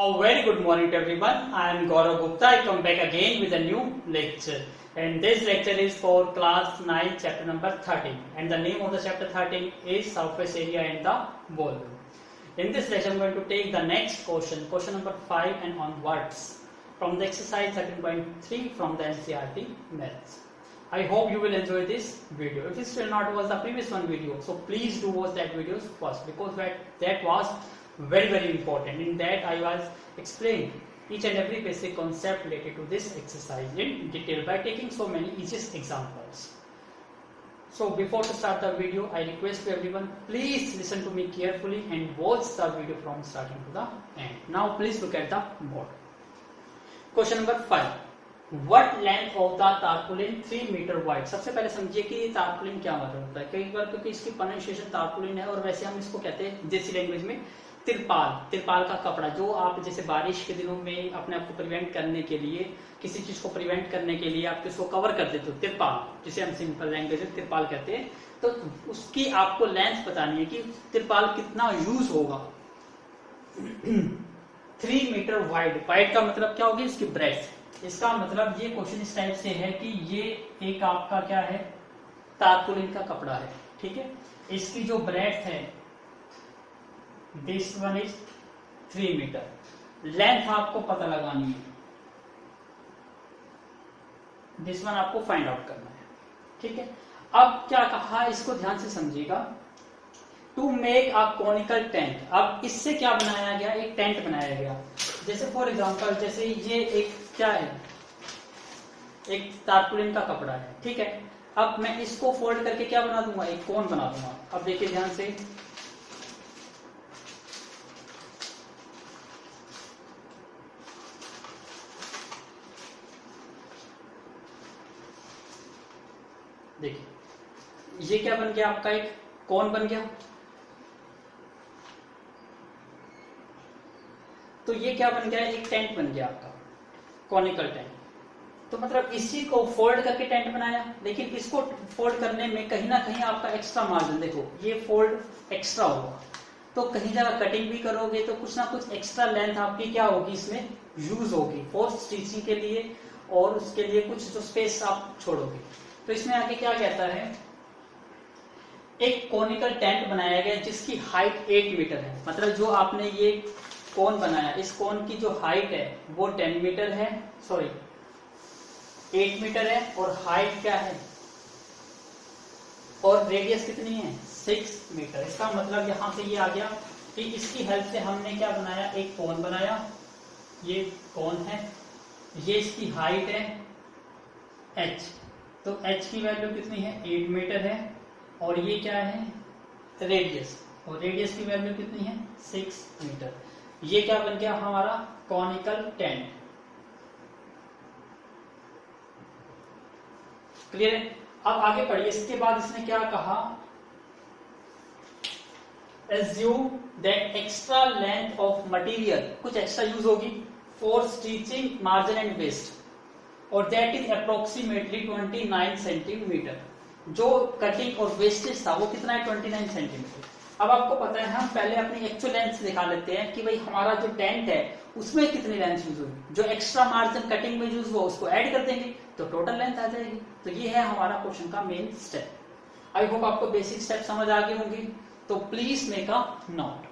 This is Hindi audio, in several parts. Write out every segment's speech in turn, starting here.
A very good morning to everyone. I am Gaurav Gupta. I come back again with a new lecture. And this lecture is for class 9, chapter number 13. And the name of the chapter 13 is surface area and the volume. In this lecture, I am going to take the next question number 5 and onwards, from the exercise 13.3 from the NCERT Maths. I hope you will enjoy this video. If you still not watch the previous one video, so please do watch that video first, because that was very important. In that I was explained each and every basic concept related to this exercise in detail by taking so many easiest examples. So before to start the video, I request to everyone, please listen to me carefully and watch the video from starting to the end. Now please look at the board. Question number 5. What length of the tarpaulin 3 meter wide? सबसे पहले समझिए कि ये tarpaulin क्या मतलब होता है. कई बार क्योंकि इसकी प्रोनाउंसिएशन tarpaulin है और वैसे हम इसको कहते हैं देसी लैंग्वेज में तिरपाल का कपड़ा, जो आप जैसे बारिश के दिनों में अपने आप को प्रिवेंट करने के लिए, किसी चीज को प्रिवेंट करने के लिए आप इसको कवर कर देते हो, तिरपाल, जिसे हम सिंपल लैंग्वेज में तिरपाल कहते हैं. तो उसकी आपको लेंथ बतानी है कि तिरपाल कितना यूज होगा. 3 मीटर वाइड का मतलब क्या होगी, इसकी ब्रेथ. इसका मतलब ये क्वेश्चन इस टाइप से है कि ये एक आपका क्या है, तारपुलिन का कपड़ा है, ठीक है. इसकी जो ब्रेथ है, this one is 3 metre. Length आपको पता लगानी है, दिस वन आपको फाइंड आउट करना है, ठीक है. अब क्या कहा, इसको ध्यान से समझिएगा. To make a conical tent. अब इससे क्या बनाया गया, एक टेंट बनाया गया. जैसे फॉर एग्जांपल, जैसे ये एक क्या है, एक तारपुलिन का कपड़ा है, ठीक है. अब मैं इसको फोल्ड करके क्या बना दूंगा, एक कोन बना दूंगा. अब देखिए ध्यान से, देखिए ये क्या बन गया, आपका एक कोन बन गया. तो ये क्या बन गया, एक टेंट बन गया आपका, कॉनिकल टेंट. तो मतलब इसी को फोल्ड करके टेंट बनाया. लेकिन इसको फोल्ड करने में कहीं ना कहीं आपका एक्स्ट्रा मार्जिन, देखो ये फोल्ड एक्स्ट्रा होगा, तो कहीं जगह कटिंग भी करोगे तो कुछ ना कुछ एक्स्ट्रा लेंथ आपकी क्या होगी, इसमें यूज होगी फॉर स्टिचिंग के लिए, और उसके लिए कुछ जो स्पेस आप छोड़ोगे. तो इसमें आके क्या कहता है, एक कॉनिकल टेंट बनाया गया जिसकी हाइट 8 मीटर है. मतलब जो आपने ये कोन बनाया, इस कोन की जो हाइट है वो 10 मीटर है, सॉरी 8 मीटर है, और हाइट क्या है, और रेडियस कितनी है, 6 मीटर. इसका मतलब यहां से ये आ गया कि इसकी हेल्प से हमने क्या बनाया, एक कोन बनाया. ये कोन है, ये इसकी हाइट है h, तो h की वैल्यू कितनी है, 8 मीटर है, और ये क्या है, रेडियस, और रेडियस की वैल्यू कितनी है, 6 मीटर. ये क्या बन गया हमारा, कॉनिकल टेंट. क्लियर है. अब आगे पढ़िए. इसके बाद इसने क्या कहा, assume that extra length of material, कुछ एक्स्ट्रा यूज होगी for stitching margin and waist, और दैट इज अप्रोक्सीमेटली 29 सेंटीमीटर. जो कटिंग और वेस्टेज था वो कितना है, 29 सेंटीमीटर. अब आपको पता है, हम पहले अपनी एक्चुअल लेंथ दिखा लेते हैं कि भाई हमारा जो टेंट है उसमें कितनी लेंथ यूज होगी. जो एक्स्ट्रा मार्जिन कटिंग में यूज हुआ उसको ऐड कर देंगे तो टोटल लेंथ आ जाएगी. तो ये है हमारा क्वेश्चन का मेन स्टेप. आई होप आपको बेसिक स्टेप समझ आ गए होंगे. तो please make a note.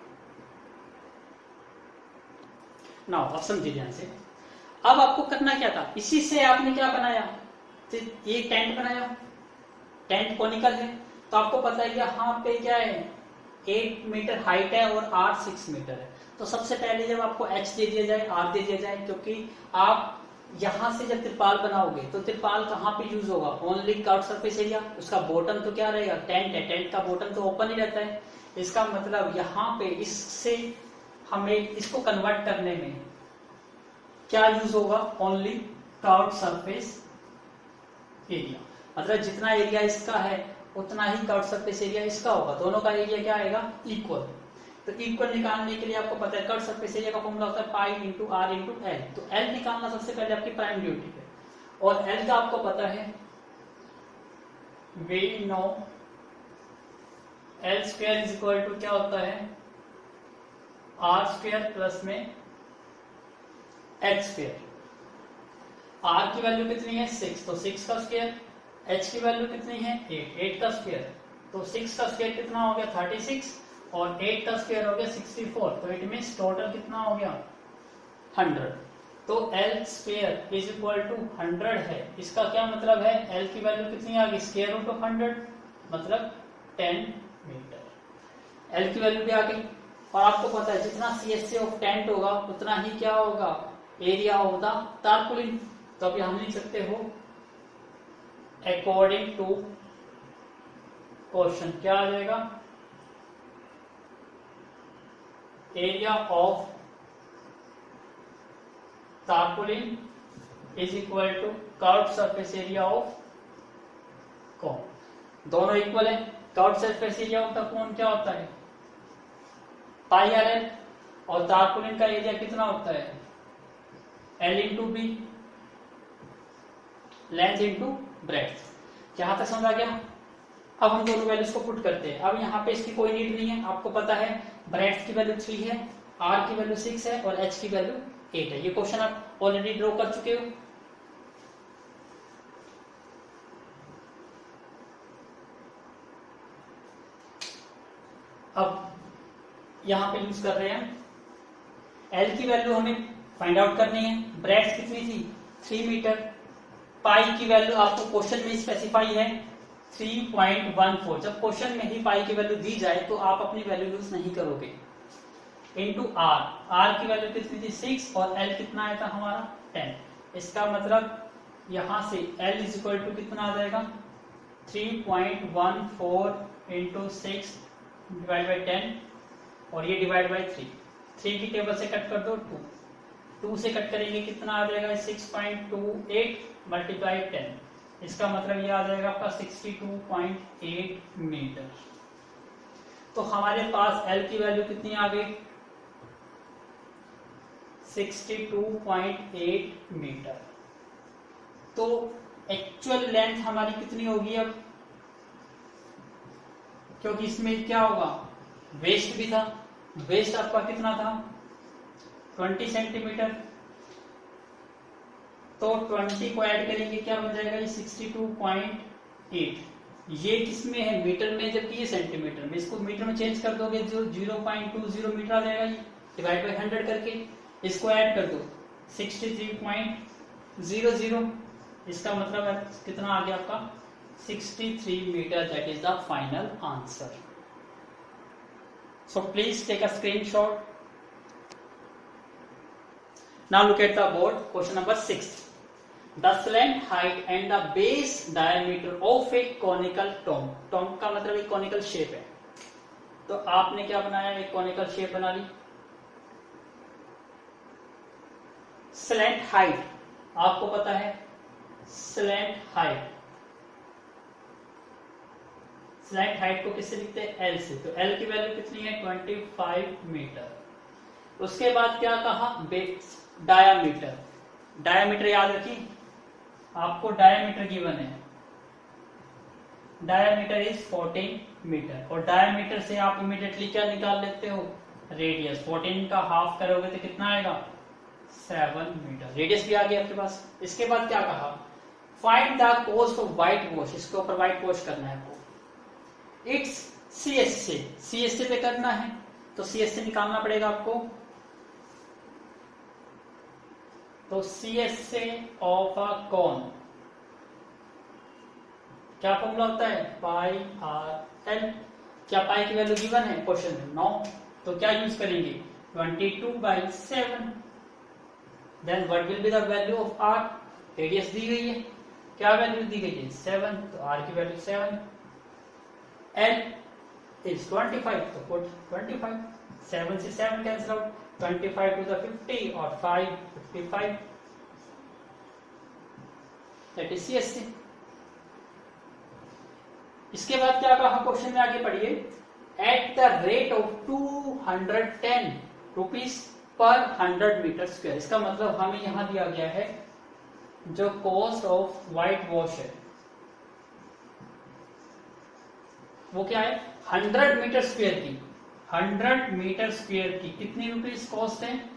Now अब समझिए ध्यान से. अब आपको करना क्या था, इसी से आपने क्या बनाया, ये टेंट बनाया. टेंट कॉनिकल है, तो आपको पता है यहाँ पे क्या है, 8 मीटर हाइट है और r 6 मीटर है. तो सबसे पहले जब आपको h दे दिया जाए, r दे दिया जाए, क्योंकि आप यहां से जब तिरपाल बनाओगे तो तिरपाल कहाँ पे यूज होगा, ओनली कर्व सरफेस एरिया. उसका बॉटम तो क्या रहेगा, टेंट है, टेंट का बॉटम तो ओपन ही रहता है. इसका मतलब यहाँ पे इससे हमें इसको कन्वर्ट करने में क्या यूज होगा, ओनली कर्व्ड सरफेस एरिया. मतलब जितना एरिया इसका है उतना ही कर्व्ड सरफेस एरिया इसका होगा. दोनों का एरिया क्या आएगा, इक्वल. तो इक्वल निकालने के लिए आपको पता है कर्व्ड सरफेस एरिया का फॉर्मूला होता है pi into R into L. तो एल निकालना सबसे पहले आपकी प्राइम ड्यूटी है, और एल का आपको पता है, we know L square is equal to क्या होता है, आर स्क्वायर प्लस में एच स्क्वायर। आर की वैल्यू कितनी है 6, तो 6 का स्क्वायर। एच की वैल्यू कितनी है 8, 8 का स्क्वायर। तो 6 का स्क्वायर कितना हो गया 36 और 8 का स्क्वायर हो गया 64। तो इट मीन्स टोटल कितना हो गया 100। तो L square is equal to 100 है। इसका क्या मतलब है, एल की वैल्यू कितनी आ गई स्क्वायर रूट ऑफ 100 मतलब 10 मीटर। एल की वैल्यू भी आ गई। और आपको पता है जितना CSA ऑफ टेंट होगा उतना ही क्या होगा एरिया ऑफ द टारपुलिन। तो अभी हम लिख सकते हो अकॉर्डिंग टू क्वेश्चन क्या आ जाएगा, area of tarpaulin is equal to curved surface area of cone. दोनों इक्वल है। Curved surface area of the cone क्या होता है पाई आर एल, और टारपुलिन का एरिया कितना होता है L into B, length into breadth. यहां तक समझ आ गया। अब हम दोनों वैल्यूज को पुट करते हैं। अब यहाँ पे इसकी कोई नीड नहीं है, आपको पता है ब्रेड्थ की वैल्यू 3 है, आर की वैल्यू 6 है और एच की वैल्यू 8 है। ये क्वेश्चन आप ऑलरेडी ड्रॉ कर चुके हो। अब यहां पे यूज कर रहे हैं एल की वैल्यू हमें फाइंड आउट करनी है। ब्रेड्थ कितनी थी 3 मीटर। पाई की वैल्यू आपको क्वेश्चन में स्पेसिफाई है 3.14। जब क्वेश्चन में ही पाई की वैल्यू दी जाए तो आप अपनी वैल्यू यूज नहीं करोगे। इंटू आर, आर की वैल्यू कितनी थी 6 और एल कितना आया था हमारा 10। इसका मतलब यहां से एल इज इक्वल टू कितना आ जाएगा 3.14 इंटू 6 डिवाइड बाई 10 और ये डिवाइड बाई 3 की टेबल से कट कर दो 2 से कट करेंगे कितना आ जाएगा 6.28 मल्टीप्लाई 10। इसका मतलब ये आ जाएगा आपका 62.8 मीटर। तो हमारे पास एल की वैल्यू कितनी आ गई 62.8 मीटर। तो एक्चुअल लेंथ हमारी कितनी होगी अब, क्योंकि इसमें क्या होगा वेस्ट भी था। वेस्ट आपका कितना था 20 सेंटीमीटर। तो 20 को ऐड करेंगे क्या बन जाएगा ये 62.8। ये किसमें है मीटर में, जबकि ये सेंटीमीटर में। इसको मीटर में चेंज कर दोगे जो 0.20 मीटर आ जाएगा ये डिवाइड बाई 100 करके। इसको ऐड कर दो 63.00। इसका मतलब है कितना आ गया आपका 63 metre. That is the final answer. So please take a screenshot. Now look at the board. Question number 6। The slant height and the base diameter of a conical tomb. Tomb का मतलब एक conical shape है। तो आपने क्या बनाया एक conical shape बना ली। Slant height आपको पता है slant height को किससे लिखते हैं L से। तो L की वैल्यू कितनी है 25 मीटर। उसके बाद क्या कहा डायामीटर। डायामीटर याद रखिए आपको डायामीटर गिवन है। डायामीटर इज 14 मीटर और डायामीटर से आप इमीडिएटली क्या निकाल लेते हो रेडियस। 14 का हाफ करोगे तो कितना आएगा 7 मीटर। रेडियस भी आ गया आपके पास। इसके बाद क्या कहा find the cost of white wash. इसके ऊपर व्हाइट वॉश करना है आपको। इट्स CSA पे करना है तो CSA निकालना पड़ेगा आपको। तो CSA ऑफ अ कॉन क्या फॉर्मूला होता है पाई आर एल। क्या पाई की वैल्यू गिवन है क्वेश्चन में 9। तो क्या यूज करेंगे 22/7। Then what will be the value of R. Radius दी गई है, क्या वैल्यू दी गई है 7, तो आर की वैल्यू 7। एल इज 25 तो पुट 25। 7 से 7 कैंसिल आउट 25 टू द 50 और 5 55। That is CSA। इसके बाद क्या कहा क्वेश्चन में आगे पढ़िए। At the rate of 210 rupees पर 100 मीटर स्क्वायर। इसका मतलब हमें यहां दिया गया है जो कॉस्ट ऑफ व्हाइट वॉश है वो क्या है 100 मीटर स्क्वायर की। 100 मीटर स्क्वायर की कितनी रुपीज कॉस्ट है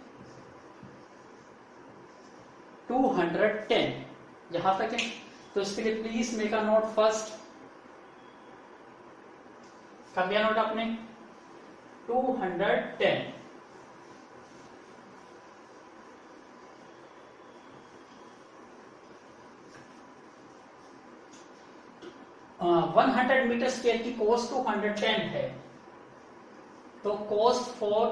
210 यहां तक है। तो इसके लिए please make a node first. कर दिया नोट आपने? 210 100 मीटर स्क्वायर की कॉस्ट 210 है, तो कॉस्ट फॉर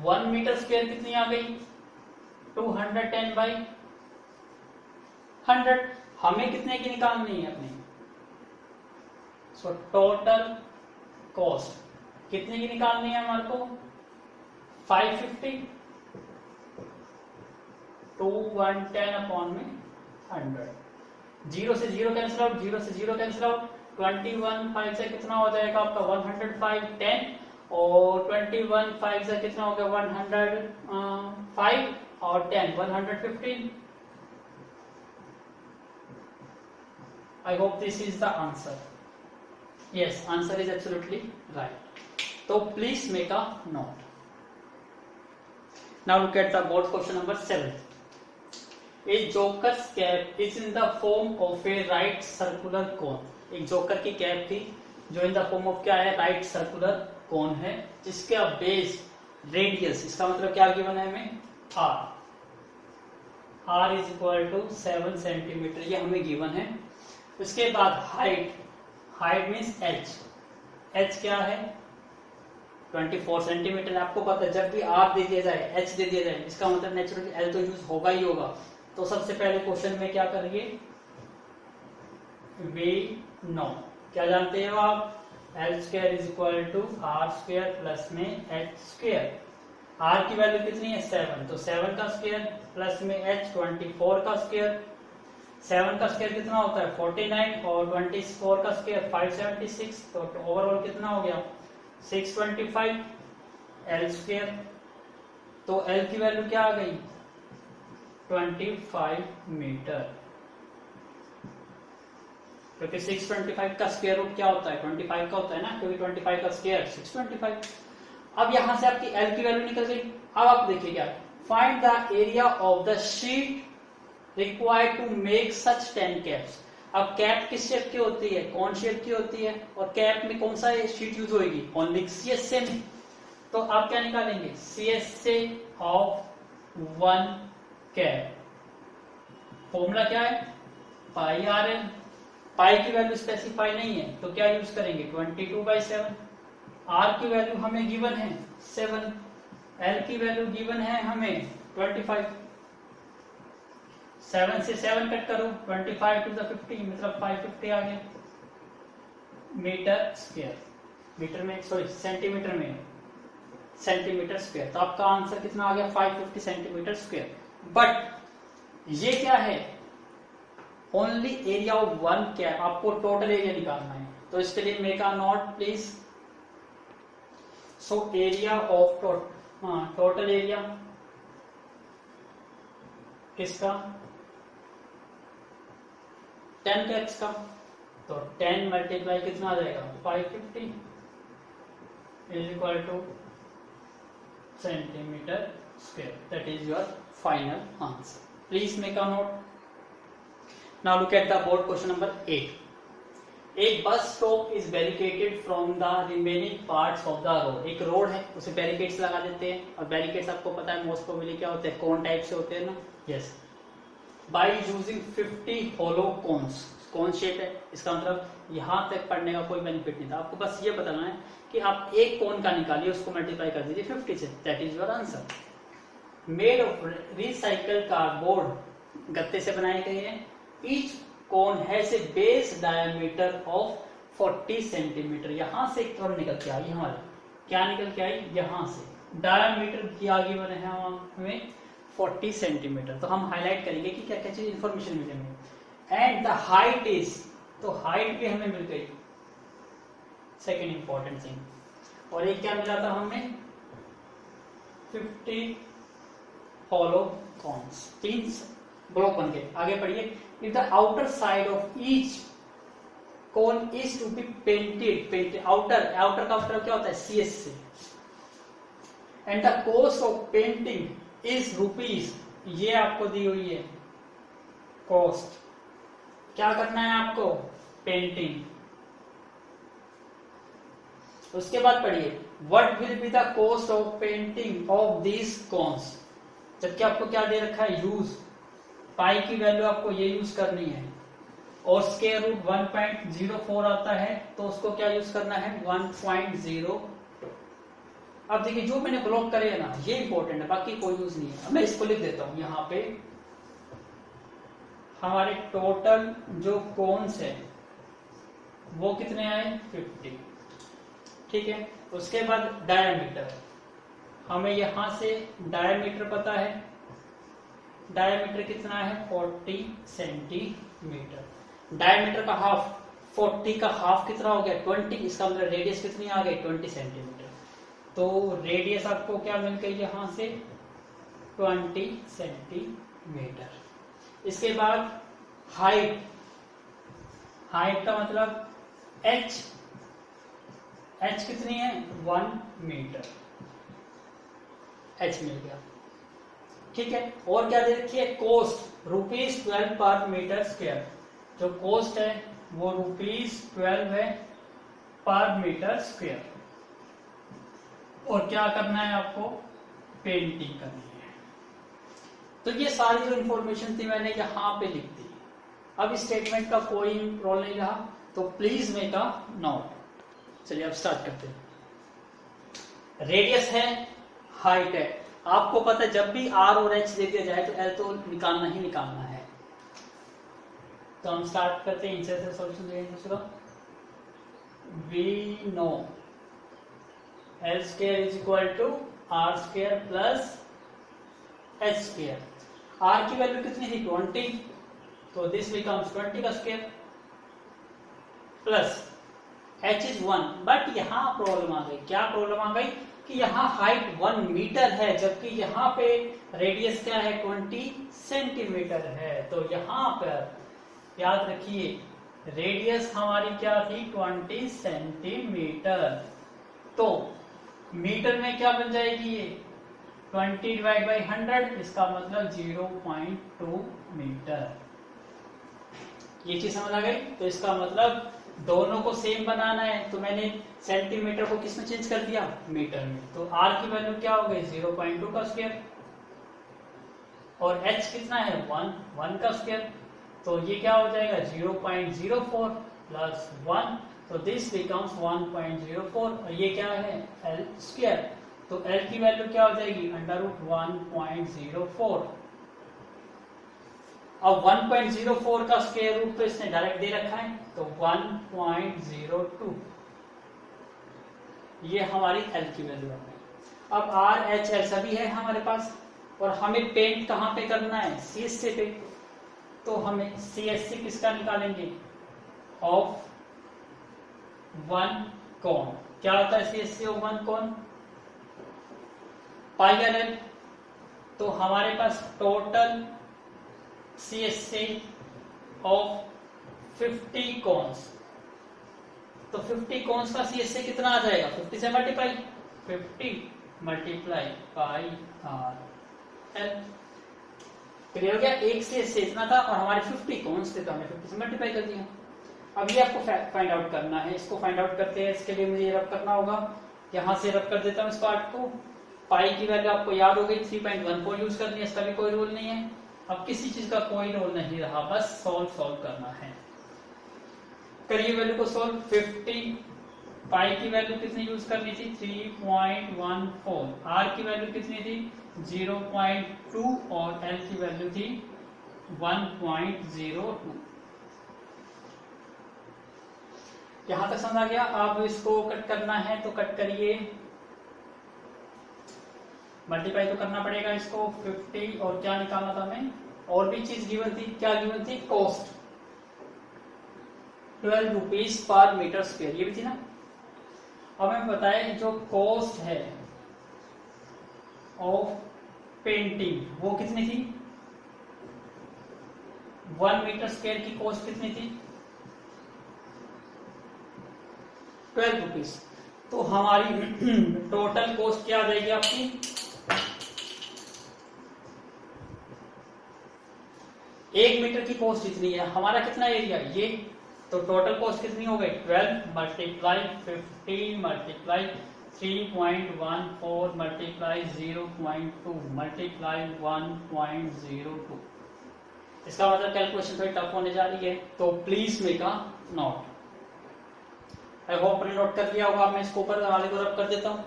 1 मीटर स्क्वायर कितनी आ गई? 210 बाई 100। हमें कितने की निकालनी है अपनी? सो टोटल कॉस्ट कितने की निकालनी है हमारे को? 550। 210 अपॉन में 100। 0 से 0 कैंसिल आउट, 0 से 0 कैंसिल आउट। 21 5 से कितना हो जाएगा आपका? 105 10, और 21 5 से कितना हो गया? 105 और 10 115। I hope this is the answer. Yes, answer is absolutely right. So please make a note. Now look at the board question number 7. A joker's cap is in the form of a right circular cone. एक जोकर की कैप थी जो इन द फॉर्म ऑफ क्या है? राइट सर्कुलर कोन है, जिसका बेस रेडियस, इसका मतलब क्या गिवन है हमें? r is equal to 7 centimetre, ये हमें गिवन है। उसके बाद हाइट, हाइट मीन्स h क्या है? 24 सेंटीमीटर। आपको पता है जब भी r दे दिया जाए, h दे दिया जाए, इसका मतलब नेचुरली l तो यूज होगा ही होगा। तो सबसे पहले क्वेश्चन में क्या करेंगे? वी नो, क्या जानते हो आप? L square is equal to R square plus में एच स्क्वायर। आर की वैल्यू कितनी है? 7, तो 7 का स्क्वायर प्लस में एच 24 का स्क्वायर। 7 का स्क्वायर कितना होता है? 49, और 24 का स्क्वायर 576, तो ओवरऑल कितना हो गया? 625 एल स्क्वायर। तो एल की वैल्यू क्या आ गई? 25 मीटर, क्योंकि 625 का स्क्वायर रूट क्या होता है? 25 का होता है ना, क्योंकि 25 का स्क्वायर 625। अब यहां से आपकी एल की वैल्यू निकल गई। अब आप देखिए क्या, find the area of the sheet required to make such 10 caps. अब कैप किस शेप की होती है? कौन शेप की होती है, और कैप में कौन सा शीट यूज होगी? ओनली CSA में। तो आप क्या निकालेंगे? CSA of 1 cap. फॉर्मूला क्या है? पाई RL। पाई की वैल्यू स्पेसिफाई नहीं है, तो क्या यूज करेंगे? 22/7। आर की वैल्यू हमें गिवन है 7, एल की वैल्यू गिवन है हमें 25। 7 से 7 कट करो, 25 टू द 50, मतलब 550 आ गया मीटर स्क्वायर। मीटर में, सॉरी सेंटीमीटर में, सेंटीमीटर स्क्वायर। तो आपका आंसर कितना आ गया? 550 सेंटीमीटर स्क्वायर। बट ये क्या है? Only area of 1 cap. आपको टोटल एरिया निकालना है, तो इसके लिए make a note please. So area of total area किसका? 10 कैप्स का। तो 10 मल्टीप्लाई कितना आ जाएगा? 550 is equal two centimetre square. That is your final answer. Please make a note. Now look at the board question number 8. A bus stop is barricaded from the remaining parts of the road. एक रोड है, उसे बैरिकेड्स लगा देते हैं, और बैरिकेड्स आपको पता है मोस्ट प्रोबेबली क्या होते हैं? कोन टाइप से होते हैं ना। Yes, by using 50 hollow cones. कौन शेप है, इसका मतलब यहां तक पढ़ने का कोई बेनिफिट नहीं था। आपको बस ये बताना है कि आप एक कोन का निकालिए, उसको मल्टीप्लाई कर दीजिए 50 से। That is your answer. Made of recycled cardboard, गत्ते से बनाए गए हैं। Each cone has a base diameter of 40 centimetre. यहां से एक टर्म निकल के आई हमारा, क्या निकल के आई? यहां से डायमीटर की आगे बने हैं हमें 40 सेंटीमीटर। तो हम हाईलाइट करेंगे कि क्या क्या चीज इंफॉर्मेशन मिले हमें। एंड द हाइट इज, तो हाइट भी हमें मिल गई, सेकेंड इंपॉर्टेंट थिंग। और एक क्या मिला था हमें? 50 होलो कॉन्स। 3 ब्लॉक बन गए। आगे पढ़िए। If the outer side of each cone is to be painted, outer का मतलब क्या होता है? CSA, and the cost of painting is rupees, ये आपको दी हुई है कॉस्ट, क्या करना है आपको, पेंटिंग। उसके बाद पढ़िए what will be the cost of painting of this cons, जबकि आपको क्या दे रखा है, यूज, पाई की वैल्यू आपको ये यूज करनी है, और स्क्वायर रूट 1.04 आता है तो उसको क्या यूज करना है, 1.02। अब देखिए जो मैंने ब्लॉक करे है ना, ये इंपॉर्टेंट है, बाकी कोई यूज नहीं है। मैं इसको लिख देता हूं यहाँ पे, हमारे टोटल जो कोन्स है वो कितने आए, 50, ठीक है। उसके बाद डायमीटर, हमें यहां से डायमीटर पता है, डायमीटर कितना है, 40 सेंटीमीटर। डायमीटर का हाफ, 40 का हाफ कितना हो गया, 20, इसका मतलब रेडियस कितनी आ गई, 20 सेंटीमीटर। तो रेडियस आपको क्या मिल गई यहां से, 20 सेंटीमीटर। इसके बाद हाइट, हाइट का मतलब h, h कितनी है, 1 मीटर, h मिल गया, ठीक है। और क्या दे रखी है, कोस्ट ₹12 पर मीटर स्क्वायर, जो कोस्ट है वो ₹12 है पर मीटर स्क्वायर। और क्या करना है आपको, पेंटिंग करनी है। तो ये सारी जो इंफॉर्मेशन थी मैंने यहां पे लिख दी। अब इस स्टेटमेंट का कोई रोल नहीं रहा, तो प्लीज मेक अ नोट। चलिए अब स्टार्ट करते हैं। रेडियस है, हाइट है, आपको पता है जब भी r और h दे दिया जाए तो l तो निकालना ही निकालना है। तो हम स्टार्ट करते हैं इनसे से सॉल्यूशन देंगे दूसरा। We know l square is equal to r square plus h square. r की वैल्यू कितनी थी, 20, तो दिस बिकम्स 20 का square plus h is 1। But यहां प्रॉब्लम आ गई, क्या प्रॉब्लम आ गई कि यहाँ हाइट 1 मीटर है, जबकि यहाँ पे रेडियस क्या है, 20 सेंटीमीटर है। तो यहाँ पर याद रखिए रेडियस हमारी क्या थी, 20 सेंटीमीटर। तो मीटर में क्या बन जाएगी ये, 20 डिवाइड बाई 100, इसका मतलब 0.2 मीटर। ये चीज समझ आ गई। तो इसका मतलब दोनों को सेम बनाना है, तो मैंने सेंटीमीटर को किस में चेंज कर दिया, मीटर में। तो r की वैल्यू क्या हो गई, 0.2 का स्क्वायर, और h कितना है, 1 का स्क्वायर। तो ये क्या हो जाएगा, 0.04 प्लस 1, तो दिस बिकम्स 1.04, और ये क्या है, l स्क्वायर। तो l की वैल्यू क्या हो जाएगी, √1.04। अब 1.04 का स्क्वायर रूट तो इसने डायरेक्ट दे रखा है, तो 1.02, ये हमारी L की वैल्यू है। अब R, H, L सभी है हमारे पास, और हमें पेंट कहाँ पे करना है, CSC पे। तो हमें CSC किसका निकालेंगे, ऑफ 1 कोन। क्या होता है CSC of 1 cone, pi R L. तो हमारे पास टोटल CSC ऑफ 50 कोन्स, तो 50 कोन्स का CSC कितना आ जाएगा, 50 से multiply, 50 multiply pi R L. Clear हो गया, एक CSC इतना था और हमारे 50 कोन्स थे, तो हमने 50 से मल्टीप्लाई कर दिया। अब ये आपको फाइंड आउट करना है, इसको फाइंड आउट करते हैं। इसके लिए मुझे रब करना होगा, यहां से रब कर देता हूं इस पार्ट को। पाई की वैल्यू आपको याद हो गई, 3.14 यूज करनी है, इसका भी कोई रूल नहीं है। अब किसी चीज का कोई रोल नहीं रहा, बस सॉल्व करना है। करिए वैल्यू को सॉल्व। 50 पाई की वैल्यू कितनी यूज करनी थी, 3.14। आर की वैल्यू कितनी थी, 0.2, और एल की वैल्यू थी 1.02। यहां तक समझ आ गया। अब इसको कट करना है तो कट करिए, मल्टीप्लाई तो करना पड़ेगा इसको। 50 और क्या निकालना था हमें, और भी चीज गिवन थी, क्या गिवन थी, cost 12 rupees per metre square, ये भी थी ना। अब हमें बताएं जो कॉस्ट है ऑफ पेंटिंग वो कितनी थी, 1 मीटर स्क्वायर की कॉस्ट कितनी थी, 12 रुपीज। तो हमारी टोटल कॉस्ट क्या आ जाएगी आपकी, 1 मीटर की कॉस्ट इतनी है, हमारा कितना एरिया ये, तो टोटल कॉस्ट कितनी हो गई 12 मल्टीप्लाई 50 मल्टीप्लाई 3.14 मल्टीप्लाई 0.2 मल्टीप्लाई 1.02। इसका मतलब कैलकुलेशन थोड़ी टफ होने जा रही है, तो please make a note. I hope आपने नोट कर लिया होगा। मैं इसको ऊपर वाले को रब कर देता हूं।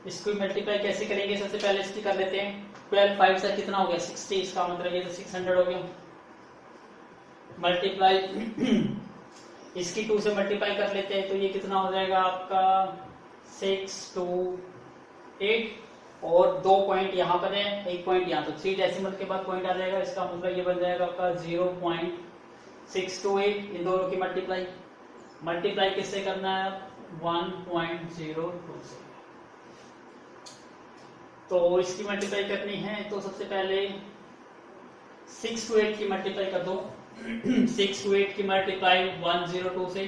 इसको मल्टीप्लाई कैसे करेंगे, सबसे पहले इसकी कर लेते हैं। 12 5 से कितना हो गया 60, इसका मतलब ये तो 600 हो गया। मल्टीप्लाई इसकी 2 से मल्टीप्लाई कर लेते हैं, तो ये कितना हो जाएगा आपका 6 2 8, और 2 पॉइंट यहाँ पर है, 1 पॉइंट यहाँ, तो 3 डेसिमल के बाद पॉइंट आ जाएगा। इसका मतलब ये बन जाएगा आपका 0.628। इन दोनों की मल्टीप्लाई किससे करना है 1.02 से। तो इसकी मल्टीप्लाई करनी है, तो सबसे पहले 6 to 8 की मल्टीप्लाई कर दो। 6 to 8 की मल्टीप्लाई 102 से,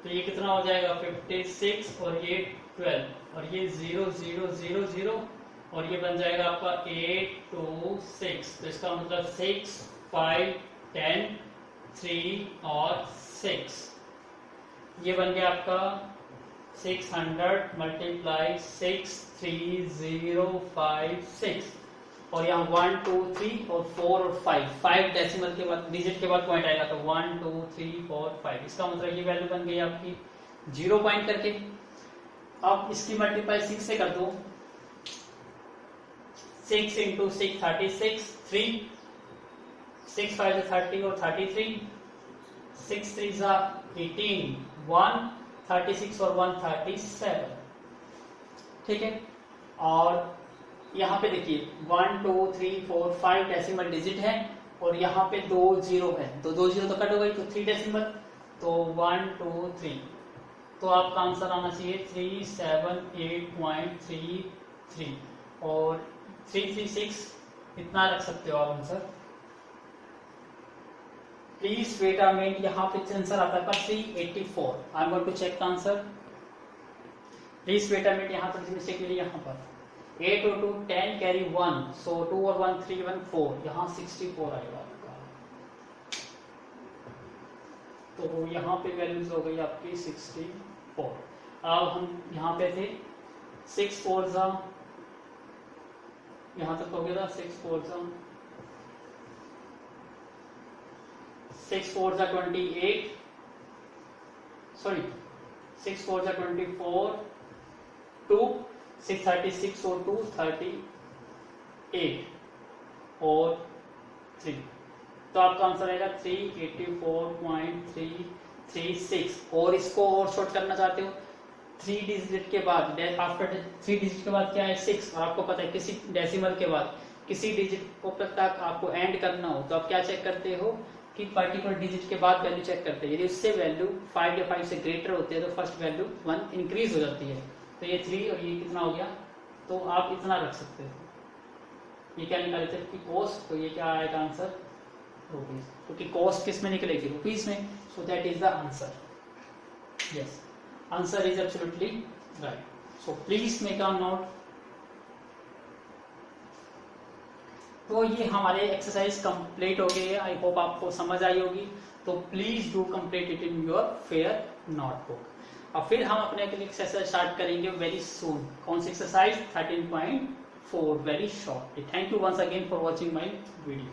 तो ये कितना हो जाएगा 56, और ये 12, और ये 0 0 0 0, और ये बन जाएगा आपका 8 2 6। तो इसका मतलब 6 5 10 3 और 6, ये बन गया आपका 600 मल्टीप्लाई 63056, और यहाँ 1 2 3 और 4 और 5 डेसिमल के बाद डिजिट के बाद पॉइंट आएगा, तो 1 2 3 4 5। इसका मतलब ये वैल्यू बन गई आपकी 0 पॉइंट करके। अब इसकी मल्टीप्लाई 6 से कर दो। 6 इंटू 6 36, 3 6 5 30 और 33, 6 3 18, 1 36 और 137, ठीक है। और यहाँ पे देखिए 1 2 3 4 5 डेसिमल डिजिट है, और यहाँ पे 2 0 है, तो 2 0 तो कट हो गई, तो 3 डेसिमल, तो 1 2 3, तो आपका आंसर आना चाहिए 378.33, और 336 इतना रख सकते हो आप answer. Please wait a minute, यहाँ पे आंसर आता है 384। I am going to check the answer. Please wait a minute, यहाँ पर मिस्टेक मिली, यहाँ पर 8 और 2 10 कैरी 1, सो 2 और 1 3 1 4, यहाँ 64 आएगा आपका। तो यहाँ पे वैल्यूज हो गई आपकी 64। अब हम यहाँ पे थे 6 4 यहाँ तक हो गया था 6 4 6 4 28, सॉरी 6 4 24, 2 6 36 और 2 38 और 3, तो आपका आंसर आएगा 384.336। और इसको और शॉर्ट करना चाहते हो 3 डिजिट के बाद, आफ्टर 3 डिजिट के बाद क्या है 6, और आपको पता है किसी डेसिमल के बाद किसी डिजिट को तक आपको एंड करना हो, तो आप क्या चेक करते हो कि पर्टिकुलर डिजिट के बाद वैल्यू चेक करते हैं। यदि उससे वैल्यू 5 या 5 से ग्रेटर होती है, तो फर्स्ट वैल्यू 1 इंक्रीज हो जाती है। तो ये 3 और ये कितना हो गया, तो आप इतना रख सकते हो। ये क्या निकाले थे कि कॉस्ट, तो ये क्या आएगा आंसर रुपीज, क्योंकि कॉस्ट किस में निकलेगी रुपीज में, so that is the answer. Yes, answer is absolutely right. So please make a note. तो ये हमारे एक्सरसाइज कंप्लीट हो गई है। आई होप आपको समझ आई होगी। तो please do complete it in your fair notebook. और फिर हम अपने एक्सरसाइज स्टार्ट करेंगे वेरी सून। कौन सी exercise 13.4, very short. Thank you once again for watching my video.